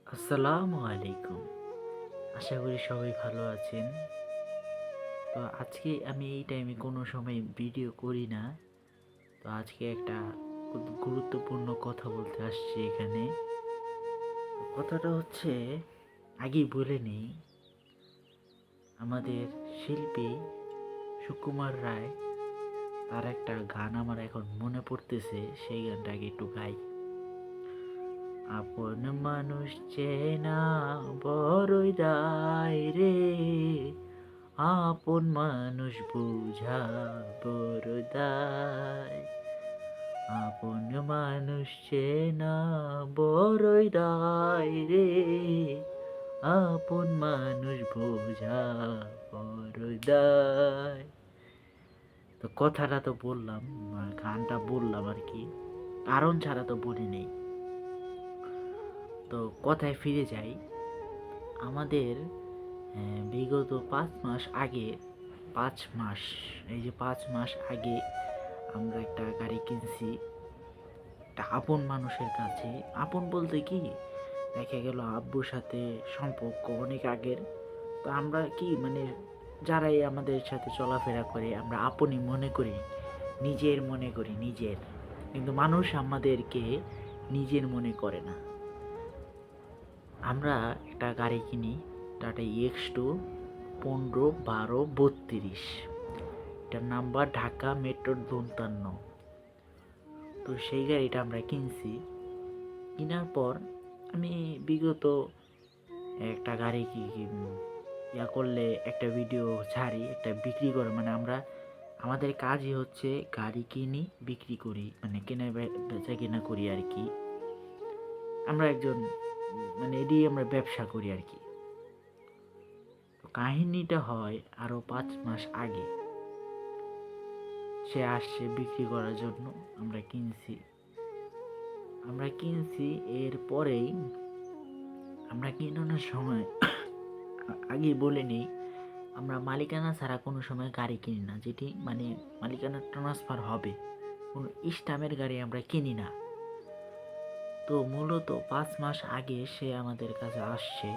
আসসালামু আলাইকুম। আশা করি সবাই ভালো আছেন। তো আজকে আমি এই টাইমে কোনো সময় ভিডিও করি না। তো আজকে একটা খুব গুরুত্বপূর্ণ কথা বলতে আসছি এখানে। তো কথাটা হচ্ছে আগেই বলে নেই, আমাদের শিল্পী সুকুমার রায় তার একটা গান আমার এখন মনে পড়তেছে, সেই গানটা আগে একটু গাই। আপন মানুষ চেনা বড়ই দায় রে, আপন মানুষ বুঝা বড় দায়, আপন মানুষ চেনা বড়ই দায় রে, আপন মানুষ বোঝা বড় দায়। তো কথাটা তো বললাম, গানটা বললাম আর কি, কারণ ছাড়া তো বলি নেই। তো কথায় ফিরে যাই। আমাদের বিগত ৫ মাস আগে, ৫ মাস, এই যে ৫ মাস আগে আমরা একটা গাড়ি কিনছি একটা আপন মানুষের কাছে। আপন বলতে কি, দেখা গেল আব্বুর সাথে সম্পর্ক অনেক আগের। তো আমরা কি মানে যারাই আমাদের সাথে চলাফেরা করে আমরা আপনই মনে করি, নিজের মনে করি নিজের। কিন্তু মানুষ আমাদেরকে নিজের মনে করে না। আমরা একটা গাড়ি কিনি, টাটা EX2 15 12 32, এটার নাম্বার ঢাকা মেট্রোর ৫২। তো সেই গাড়িটা আমরা কিনছি। কেনার পর আমি বিগত একটা গাড়ি ইয়া করলে একটা ভিডিও ছাড়ি, একটা বিক্রি করে, মানে আমরা আমাদের কাজই হচ্ছে গাড়ি কিনি বিক্রি করি, মানে কেনা বেচা কেনা করি আর কি। আমরা একজন মানে এটি আমরা ব্যবসা করি আর কি। তো কাহিনীটা হয় আরও ৫ মাস আগে। সে আসছে বিক্রি করার জন্য, আমরা কিনছি। এরপরেই আমরা কিনানোর সময় আগেই বলে নিই, আমরা মালিকানা ছাড়া কোনো সময় গাড়ি কিনি না, যেটি মানে মালিকানা ট্রান্সফার হবে, কোনো স্টামের গাড়ি আমরা কিনি না। তো মূলত ৫ মাস আগে সে আমাদের কাছে আসছে,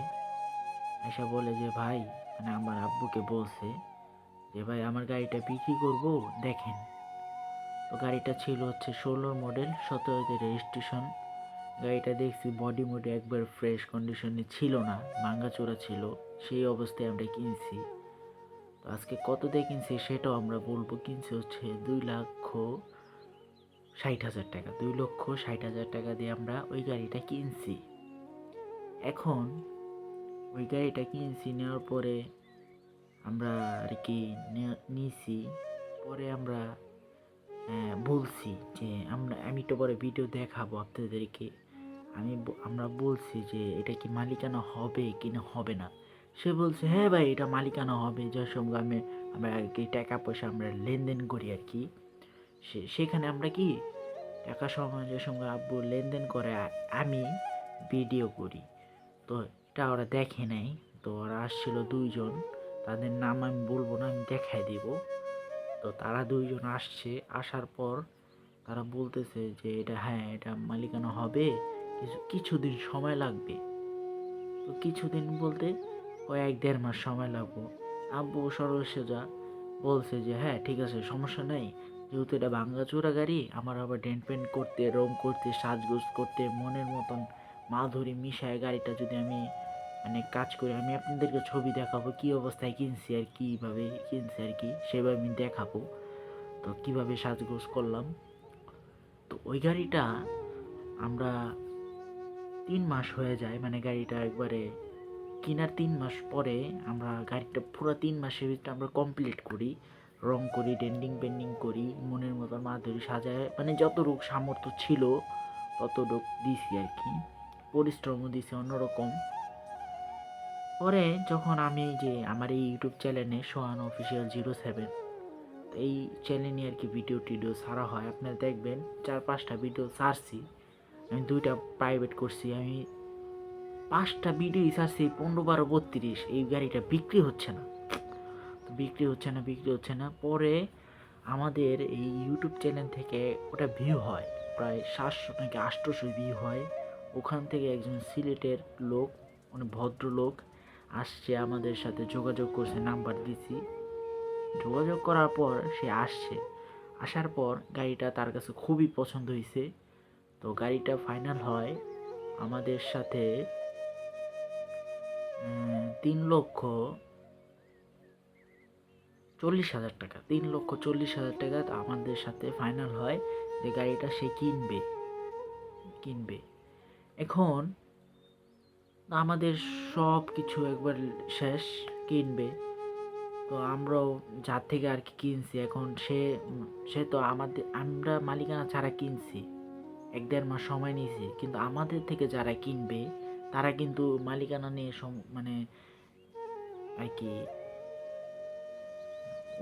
এসে বলে যে ভাই, মানে আমার আব্বুকে বলছে যে ভাই আমার গাড়িটা বিক্রি করব, দেখেন। তো গাড়িটা ছিল হচ্ছে 16 মডেল, 17তে রেজিস্ট্রেশন। গাড়িটা দেখছি বডি মডি একবার ফ্রেশ কন্ডিশনে ছিল না, ভাঙাচোরা ছিল। সেই অবস্থায় আমরা কিনছি। তো আজকে কত দিয়ে কিনছি সেটাও আমরা বলবো। কিনছি হচ্ছে 2,60,000 টাকা, 2,60,000 টাকা দিয়ে আমরা ওই গাড়িটা কিনছি। এখন ওই গাড়িটা কিনছি, নেওয়ার পরে আমরা আর কি নিয়েছি। পরে আমরা বলছি যে আমি তো পরে ভিডিও দেখাবো আপনাদেরকে। আমরা বলছি যে এটা কি মালিকানা হবে কি না হবে না। সে বলছে হ্যাঁ ভাই এটা মালিকানা হবে, যার সঙ্গে আমরা আর কি টাকা পয়সা আমরা লেনদেন করি আর কি। সেখানে আমরা কি টাকা সমাজের সঙ্গে আব্বু লেনদেন করে, আমি ভিডিও করি। তো এটা ওরা দেখে নাই। তো ওরা আসছিল 2 জন, তাদের নাম আমি বলবো না, আমি দেখাই দিব। তো তারা 2 জন আসছে, আসার পর তারা বলতেছে যে এটা হ্যাঁ এটা মালিকানা হবে, কিছুদিন সময় লাগবে। তো কিছুদিন বলতে কয়েক 1.5 মাস সময় লাগবে। আব্বু সরল সোজা বলছে যে হ্যাঁ ঠিক আছে, সমস্যা নাই, যেহেতু এটা ভাঙ্গাচোরা গাড়ি, আমার আবার ডেন্ট পেন্ট করতে, রং করতে, সাজগোজ করতে, মনের মতন মাধুরী মিশায় গাড়িটা যদি আমি মানে কাজ করি, আমি আপনাদেরকে ছবি দেখাবো কী অবস্থায় কিনছি আর কীভাবে কিনছি আর কি, সেভাবে আমি দেখাবো। তো কীভাবে সাজগোজ করলাম। তো ওই গাড়িটা আমরা 3 মাস হয়ে যায়, মানে গাড়িটা একবারে কেনার 3 মাস পরে আমরা গাড়িটা পুরো 3 মাসের ভিতরে আমরা কমপ্লিট করি, রং করি, ডেন্ডিং পেন্ডিং করি, মনের মতো মাধুরী সাজায়, মানে যতটুকু সামর্থ্য ছিল ততটুকু দিছি আর কি, পরিশ্রমও দিছি অন্যরকম। পরে যখন আমি যে আমার এই ইউটিউব চ্যানেলে সোহান অফিসিয়াল 07, এই চ্যানেলে আর কি ভিডিও টিডিও ছাড়া হয়, আপনারা দেখবেন 4-5টা ভিডিও ছাড়ছি। আমি 2টা প্রাইভেট করছি, আমি 5টা ভিডিও ছাড়ছি 15 12 32, এই গাড়িটা বিক্রি হচ্ছে না। তো বিক্রি হচ্ছে না। পরে আমাদের এই ইউটিউব চ্যানেল থেকে ওটা ভিউ হয়, প্রায় 700 নাকি 800 ভিউ হয়। ওখান থেকে একজন সিলেটের লোক, মানে ভদ্রলোক আসছে, আমাদের সাথে যোগাযোগ করছে, নাম্বার দিছি। যোগাযোগ করার পর সে আসছে, আসার পর গাড়িটা তার কাছে খুবই পছন্দ হয়েছে। তো গাড়িটা ফাইনাল হয় আমাদের সাথে 3,40,000 টাকা, 3,40,000 টাকা আমাদের সাথে ফাইনাল হয় যে গাড়িটা সে কিনবে। এখন আমাদের সব কিছু একবার শেষ, কিনবে। তো আমরাও যার থেকে আর কি কিনছি, এখন সে তো আমরা মালিকানা ছাড়া কিনছি, 1-1.5 মাস সময় নিয়েছি, কিন্তু আমাদের থেকে যারা কিনবে তারা কিন্তু মালিকানা নিয়ে মানে আর কি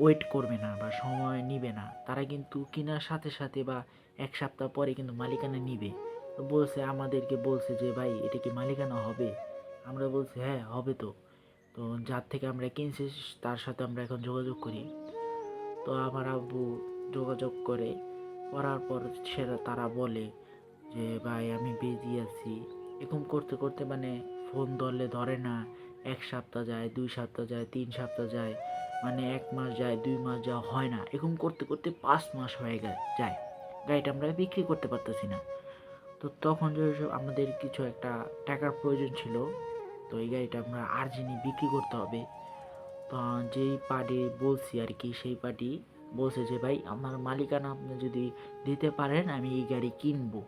ওয়েট করবে না বা সময় নিবে না। তারা কিন্তু কেনার সাথে সাথে বা 1 সপ্তাহ পরে কিন্তু মালিকানা নিবে। তো আমাদেরকে বলছে যে ভাই এটা কি মালিকানা হবে? আমরা বলছি হ্যাঁ হবে। তো যার থেকে আমরা কিনছি তার সাথে আমরা এখন যোগাযোগ করি। তো আমার আব্বু যোগাযোগ করার পর তারা বলে যে ভাই আমি বিজি আছি। এরকম করতে করতে মানে ফোন ধরে না। 1 সপ্তাহ যায়, 2 সপ্তাহ যায়, 3 সপ্তাহ যায়, মানে 1 মাস যায়, 2 মাস যাওয়া হয় না। এরকম করতে করতে 5 মাস হয়ে যায়, গাড়িটা আমরা বিক্রি করতে পারতেছি না। তো তখন আমাদের কিছু একটা টাকার প্রয়োজন ছিল। তো এই গাড়িটা আমরা আর্জেন্টলি বিক্রি করতে হবে। তো যেই পার্টি বলছি আর কি, সেই পার্টি বলছে যে ভাই আমার মালিকানা আপনি যদি দিতে পারেন আমি এই গাড়ি কিনবো।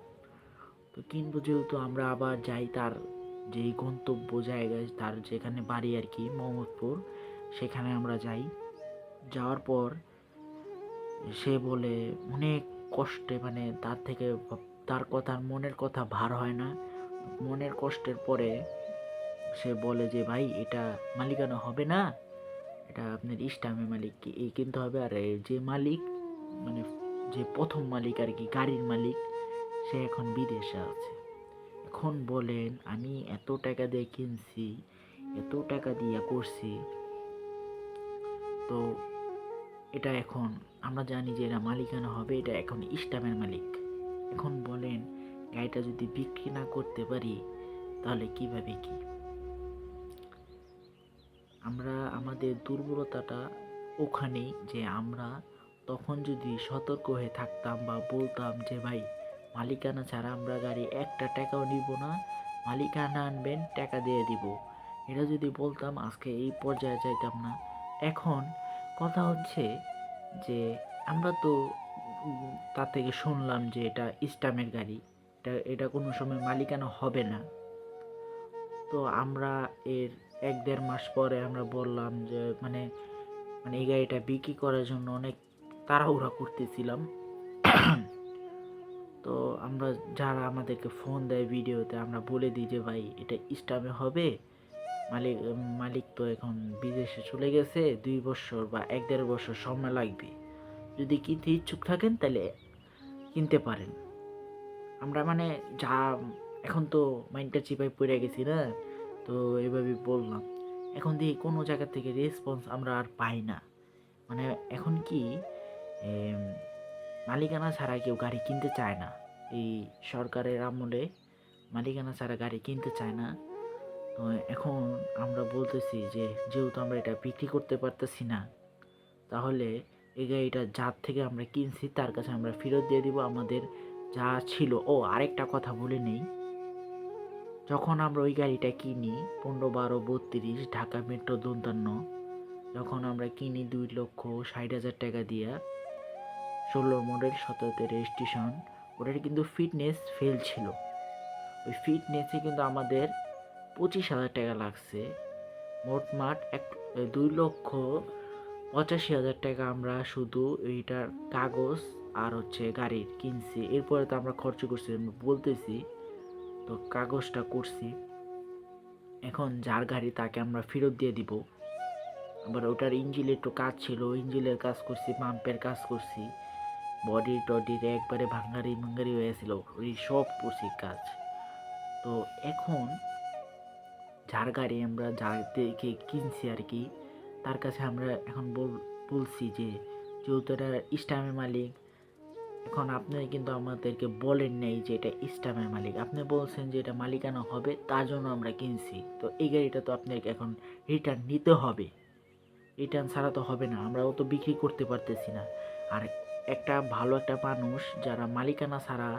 তো কিনবো যেহেতু আমরা আবার যাই তার যেই গন্তব্য জায়গায়, তার যেখানে বাড়ি আর কি মোহাম্মদপুর, সেখানে আমরা যাই। যাওয়ার পর সে বলে অনেক কষ্টে, মানে তার মনের কথা ভার হয় না। মনের কষ্টের পরে সে বলে যে ভাই এটা মালিকানা হবে না, এটা আপনার ইস্টামে মালিক এই কিনতে হবে। আর যে মালিক, মানে যে প্রথম মালিক আর কি, গাড়ির মালিক, সে এখন বিদেশে আছে। এখন বলেন আমি এত টাকা দিয়ে কিনছি, এত টাকা দিয়ে করছি, তো এটা এখন আমরা জানি যে এটা মালিকানা হবে, এটা এখন ইস্টামের মালিক। এখন বলেন গাড়িটা যদি বিক্রি না করতে পারি তাহলে কিভাবে কি? আমাদের দুর্বলতাটা ওখানেই যে আমরা তখন যদি সতর্ক হয়ে থাকতাম বা বলতাম যে ভাই মালিকানা ছাড়া আমরা গাড়ি একটা টাকাও নিব না, মালিকানা আনবেন টাকা দিয়ে দিব, এটা যদি বলতাম আজকে এই পর্যায়ে যাইতাম না। এখন কথা হচ্ছে যে আমরা তো তার থেকে শুনলাম যে এটা ইস্টামের গাড়ি, এটা কোনো সময় মালিকানা হবে না। তো আমরা এর 1-1.5 মাস পরে আমরা বললাম যে মানে মানে এই গাড়িটা বিক্রি করার জন্য অনেক তাড়াহুড়া করতেছিলাম। তো আমরা যারা আমাদেরকে ফোন দেয় ভিডিওতে আমরা বলে দিই যে ভাই এটা ইস্টামে হবে, মালিক তো এখন বিদেশে চলে গেছে, 2 বছর বা 1-1.5 বছর সময় লাগবে, যদি কিনতে ইচ্ছুক থাকেন তাহলে কিনতে পারেন। আমরা মানে যা এখন তো মাইন্ডটা চিপায় পড়ে গেছি না, তো এভাবে বললাম। এখন দেখি কোনো জায়গা থেকে রেসপন্স আমরা আর পাই না। মানে এখন কি মালিকানা ছাড়া কেউ গাড়ি কিনতে চায় না। এই সরকারের আমলে মালিকানা ছাড়া গাড়ি কিনতে চায় না। তো এখন আমরা বলতেছি যে যেহেতু আমরা এটা বিক্রি করতে পারতেছি না, তাহলে এই গাড়িটা যার থেকে আমরা কিনছি তার কাছে আমরা ফেরত দিয়ে দিব আমাদের যা ছিল। ও আরেকটা কথা বলে নেই, যখন আমরা ওই গাড়িটা কিনি 15-12-32 ঢাকা মেট্রো 52, যখন আমরা কিনি 2,60,000 টাকা দিয়ে, 16 মডেল, 17 রেজিস্ট্রেশন, ওটার কিন্তু ফিটনেস ফেল ছিল। ওই ফিটনেসে কিন্তু আমাদের 25,000 টাকা লাগছে। মোটমাট 2,85,000 টাকা আমরা শুধু এইটার কাগজ আর হচ্ছে গাড়ির কিনছি। এরপরে তো আমরা খরচ করছি, বলতেছি তো কাগজটা করছি। এখন যার গাড়ি তাকে আমরা ফেরত দিয়ে দিব। আবার ওটার ইঞ্জিনের একটু কাজ ছিল, ইঞ্জিনের কাজ করছি, পাম্পের কাজ করছি, বডি টডির একবারে ভাঙ্গারি হয়েছিল, ওই সব করছি কাজ। তো এখন যার গাড়ি আমরা যার থেকে কিনছি আর কি, তার কাছে আমরা এখন বলছি যে যেহেতু এটা ইস্টামের মালিক, এখন আপনি কিন্তু আমাদেরকে বলেন নাই যে এটা স্টামের মালিক, আপনি বলছেন যে এটা মালিকানা হবে, তার জন্য আমরা কিনছি। তো এই গাড়িটা তো আপনাকে এখন রিটার্ন নিতে হবে, রিটার্ন ছাড়া তো হবে না, আমরাও তো বিক্রি করতে পারতেছি না। আর একটা ভালো একটা মানুষ যারা মালিকানা ছাড়া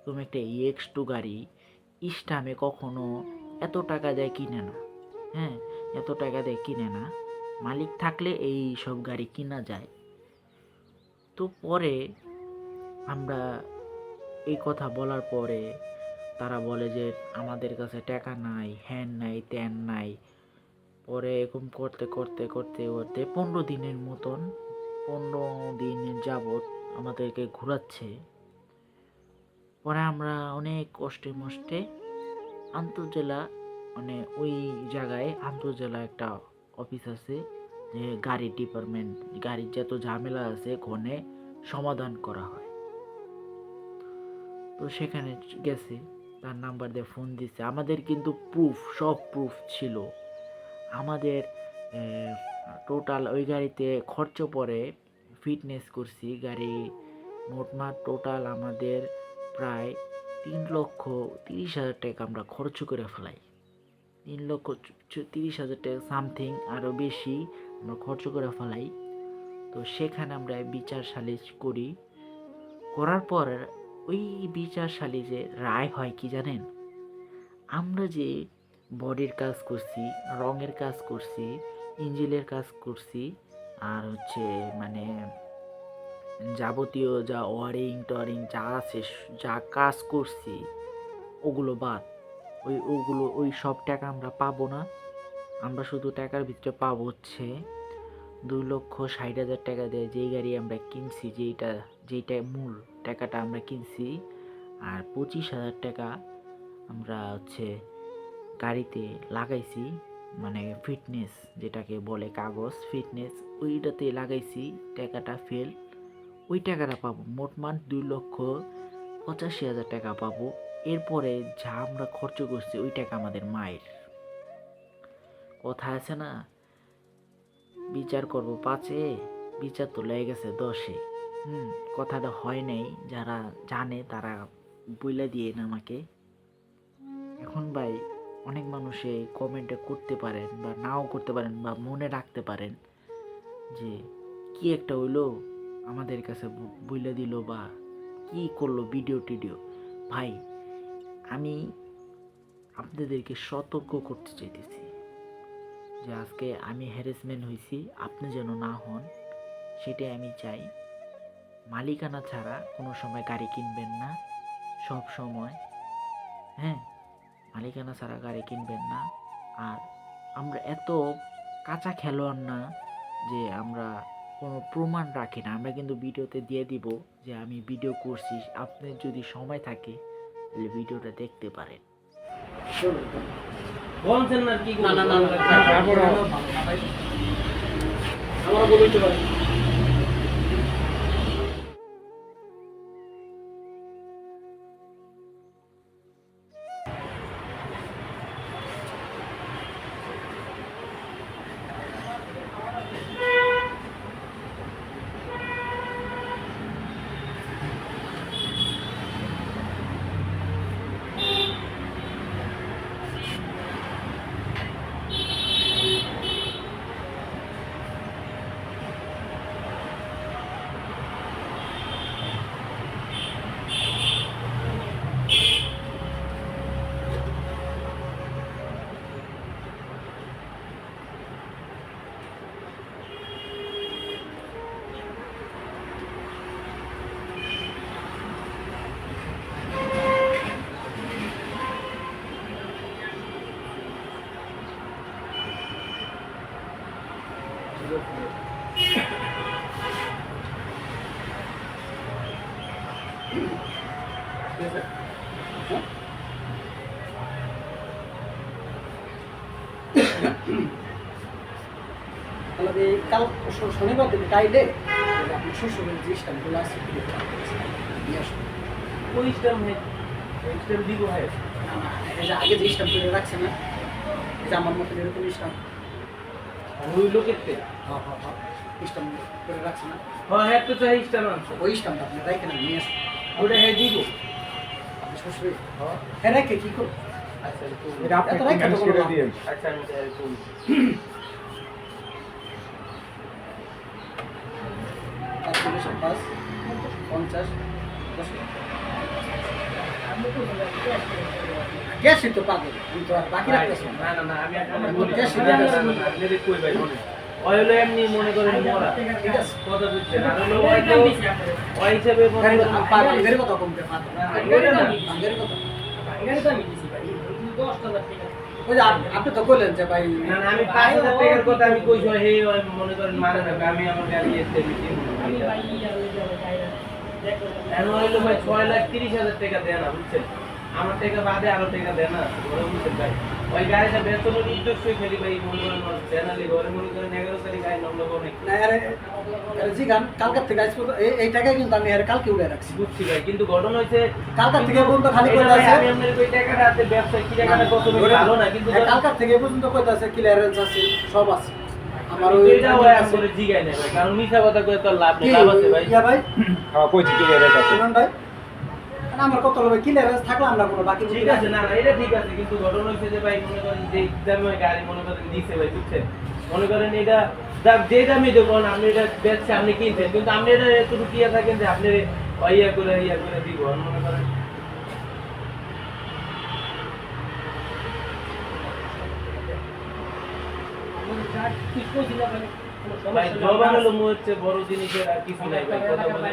এরকম একটা EX2 গাড়ি স্টামে কখনো এত টাকা দেয় কিনে না। হ্যাঁ, এত টাকা দিয়ে কিনে না, মালিক থাকলে এই সব গাড়ি কিনা যায়। তো পরে আমরা এই কথা বলার পরে তারা বলে যে আমাদের কাছে টাকা নাই, হ্যান নাই, ত্যান নাই। পরে এরকম করতে করতে করতে করতে 15 দিনের মতন, 15 দিন যাবৎ আমাদেরকে ঘোরাচ্ছে। পরে আমরা অনেক কষ্টে মষ্টে আন্তঃজেলা, মানে ওই জায়গায় আন্তঃজেলা একটা অফিস আছে, যে গাড়ি ডিপার্টমেন্ট, গাড়ির যত ঝামেলা আছে ঘনে সমাধান করা হয়। তো সেখানে গেছে, তার নাম্বার দিয়ে ফোন দিছে। আমাদের কিন্তু সব প্রুফ ছিল। আমাদের টোটাল ওই গাড়িতে খরচ পড়ে, ফিটনেস করছি গাড়ি, মোটমাট টোটাল আমাদের প্রায় 3,30,000 টাকা আমরা খরচ করে ফেলাই। 3,30,000 টাকা সামথিং, আরও বেশি আমরা খরচ করে ফেলাই। তো সেখানে আমরা বিচার সালিশ করি, করার পর ওই বিচার সালিশে রায় হয় কি জানেন? আমরা যে বডির কাজ করছি, রঙের কাজ করছি, ইঞ্জিনের কাজ করছি, আর মানে যাবতীয় যা ওয়ারিং টরিং যা আছে, যা কাজ করছি ওগুলো বাদ। ওই সব টাকা আমরা পাবো না। আমরা শুধু টাকার ভিতরে পাবো 2,60,000 টাকা দিয়ে যেই গাড়ি আমরা কিনছি, যেইটা মূল টাকাটা আমরা কিনছি, আর 25,000 টাকা আমরা গাড়িতে লাগাইছি, মানে ফিটনেস যেটাকে বলে কাগজ ফিটনেস, ওইটাতে লাগাইছি, টাকাটা ফেল, ওই টাকাটা পাবো। মোটমাট 2,85,000 টাকা পাবো। এরপরে যা আমরা খরচ করছি ওই টাকা আমাদের মায়ের। কথা আছে না, বিচার করব 5-এ, বিচার তো লেগে গেছে 10-এ। কথাটা হয় নাই, যারা জানে তারা বইলা দিয়ে আমাকে। এখন ভাই অনেক মানুষে কমেন্টে করতে পারেন বা নাও করতে পারেন, বা মনে রাখতে পারেন যে কি একটা হইলো, আমাদের কাছে বইলা দিল বা কি করলো, ভিডিও টিডিও। ভাই আমি আপনাদেরকে সতর্ক করতে চাইতেছি যে আজকে আমি হ্যারাসমেন্ট হয়েছি, আপনি যেন না হন, সেটাই আমি চাই। মালিকানা ছাড়া কোনো সময় গাড়ি কিনবেন না, সব সময়। হ্যাঁ, মালিকানা ছাড়া গাড়ি কিনবেন না। আর আমরা এত কাঁচা খেলোয়াড় না যে আমরা কোনো প্রমাণ রাখি না। আমরা কিন্তু ভিডিওতে দিয়ে দিব যে আমি ভিডিও করছি, আপনার যদি সময় থাকে তাহলে ভিডিওটা দেখতে পারেন। বলছেন না কি? না না না, আমরা বলতে পারি। তাহলে কাল শনিবার দিন কাইলে আপনি শ্বশুরের যে স্ট্যাম্পগুলো আছে নিয়ে আসুন। ওই স্ট্যাম্প দিব ভাই। এই যে আগে যে স্ট্যাম্পগুলো রাখছে না, এই যে আমার মতো এরকম স্ট্যাম্প, ওই লোকের হ্যাঁ হ্যাঁ হ্যাঁ স্ট্যাম্প করে রাখছি না হ্যাঁ হ্যাঁ তো চাই স্ট্যাম্প আনছো ওই স্ট্যাম্পটা আপনি রাখেন আমি নিয়ে আসবো ওটা হ্যাঁ দিব আপনি শ্বশুরে হ্যাঁ রেখে কি করবো আচ্ছা একটু এটা আপনি এত রাখতে ম্যানেজ তো করে বললাম। দিয়েন আচ্ছা আমি একটু ক্যালকুলেশন পাস 50 10 গ্যাসই তো পাবে আমি তো আর বাকি রাখতেছি না না না না আমি এখন আমি বলি গ্যাস না, দিয়ে না, গেছি। না, না, আপনি দেখে কই ভাই বলেন ওই হলো এমনি মনে করেন মরা ঠিক আছে কথা বুঝছেন আর হলো ওই তো ওই হিসেবে মনে করেন বাঙ্গের কথা কমতে পারবে না, না, ওইটা না। বাঙ্গের কথা ওই যে আপনি তো বললেন যে ভাই না না আমি 5000 টাকার কথা আমি কইছি হে ওই মনে করেন মানে না আমি আমার গাড়ি এসে দিছি এখন হইলো ভাই 6,30,000 টাকা দেয় না বুঝছেন আমার টাকা বাদে আরো টাকা দেয় না ওরা বুঝছেন ভাই ওই গাড়িটা বেতনের নিজস্বই খেলি ভাই মনে করেন চ্যানেলে ঘরে মনে করেন 11 তারিখ আই নম্বর অনেক না আরে জি গান কালকার থেকে আসবো এই টাকায় কিন্তু আমি আর কালকে উড়ে রাখছি বুঝছি ভাই কিন্তু ঘটনা হইছে কালকার থেকে পর্যন্ত খালি এটা কইতে ভাই আছে আমি আপনার ওই টাকাটা হাতে ব্যবসা কি টাকাটা কত বেশি ভালো না কিন্তু হ্যাঁ, কালকার থেকে পর্যন্ত কইতে আছে ক্লিয়ারেন্স আছে সব আছে আমার ওই এটা ওই আসলে জিগাই না ভাই কারণ মিছা কথা কয়ে তো লাভ নেই লাভ আছে ভাই ইয়া ভাই হ্যাঁ কইছি কি রে আছে শুনুন ভাই না, আমার কত হবে ক্লিয়ারেন্স থাকলে আমরা কোনো বাকি ঠিক আছে না না এটা ঠিক আছে কিন্তু ঘটনা হচ্ছে যে ভাই মনে করেন যে দামে ওই গাড়ি মনে করেন দিছে ভাই বুঝছেন মনে করেন এটা দাম যে দামে দেবো না আপনি এটা বেচছে আপনি কিনছেন কিন্তু আপনি এটা এতটুকু ইয়ে থাকেন যে আপনি ইয়া করে দিব আর মনে করেন ভাই জবান হলো হচ্ছে বড় জিনিসের আর কিছু নাই ভাই কথা বলে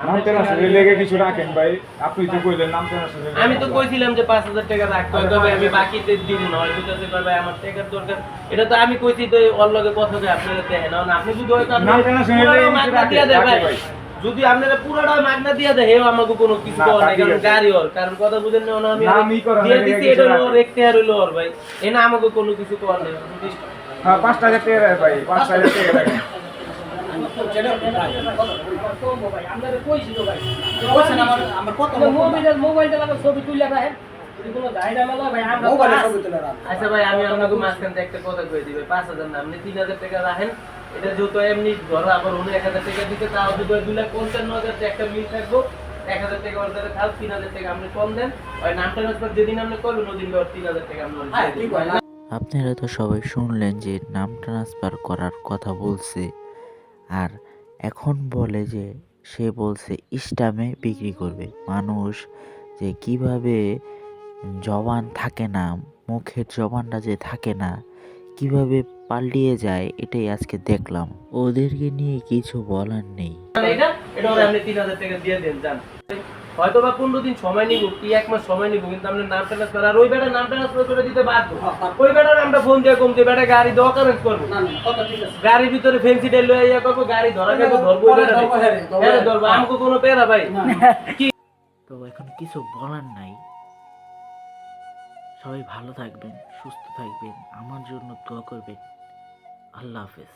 নাম তেরা শুনে লেগে কিছু রাখেন ভাই আপনি তো কইলেন নাম তেরা শুনে আমি তো কইছিলাম যে 5000 টাকা রাখতে হবে তবে আমি বাকিতে দিব না হয়তো কাছে ভাই আমার টাকার দরকার এটা তো আমি কইছি তো ওর লগে কথা কই আপনারা দেখেন না আপনি যদি হয়তো আপনি নাম তেরা শুনে লেগে কিছু মাগনা দিয়া দেয় রাখে ভাই ভাই যদি আপনারা পুরোটা মাগনা দিয়া দেয় হেও আমাকে কোনো কিছু না, কর তা নাই ঠিক কারণ আছে। গাড়ি ওর কারণ কথা বুঝেন না ওনা আমি নাম ই করা দিয়ে লাগে, দিছি কিছু এটা রাখে। ওর একতে আর হইলো ওর ভাই এনা আমাকে কোনো কিছু কর নাই হ্যাঁ 5000 টাকা রাখেন ভাই 5000 টাকা রাখেন বলছেন আমার কত মোবাইলটা লাগা ছবি তুলে রাখেন যদি কোনো ঝাইডা মেলা ভাই আমরা মোবাইলে ছবি তুলে রাখ আচ্ছা ভাই আমি আপনাকে মাঝখান থেকে একটা কথা কই দিবে 5000 না আপনি 3000 টাকা রাখেন এটা যেহেতু এমনি ধরো আবার উনি 1000 টাকা দিতে তাও যদি 2,55,000 একটা মিল থাকবো 1000 টাকা ওর দ্বারা খাও 3000 টাকা আপনি কম দেন ওই নামটা ট্রান্সফার যেদিন আপনি করবেন ওদিন ওর 3000 টাকা আপনি ওর হ্যাঁ দিয়ে ঠিক দিবেন। হয় আপনারা তো সবাই শুনলেন যে নাম ট্রান্সফার করার কথা বলছে আর এখন বলে যে সে বলছে স্টামে বিক্রি করবে মানুষ যে কিভাবে জবান থাকে না মুখের জবানটা যে থাকে না কিভাবে পাল্টিয়ে যায় এটাই আজকে দেখলাম ওদেরকে নিয়ে কিছু বলার নেই মানে এটা ওরা আপনি 3000 টাকা দিয়ে দেন জান হয়তো বা 15 দিন সময় নিব কি এক মাস সময় নিব কিন্তু আপনি নাম ট্রান্সফার আর ওই বেটা নাম ট্রান্সফার করে দিতে বাধ্য ওই বেটার আমরা ফোন দিয়ে কম দিয়ে বেটা গাড়ি দেওয়া কারেন্ট করবো না না কথা ঠিক আছে গাড়ির ভিতরে ফেন্সি ডেল লয়ে ইয়া করবো গাড়ি ধরা গেছে ধরবো পরে বেটা ধরবো, হ্যাঁ রে, ধরবো। হ্যাঁ ধরবো আমাকে কোনো পেরা ভাই না, তো এখন কিছু বলার নাই সবাই ভালো থাকবেন সুস্থ থাকবেন আমার জন্য দোয়া করবেন আল্লাহ হাফেজ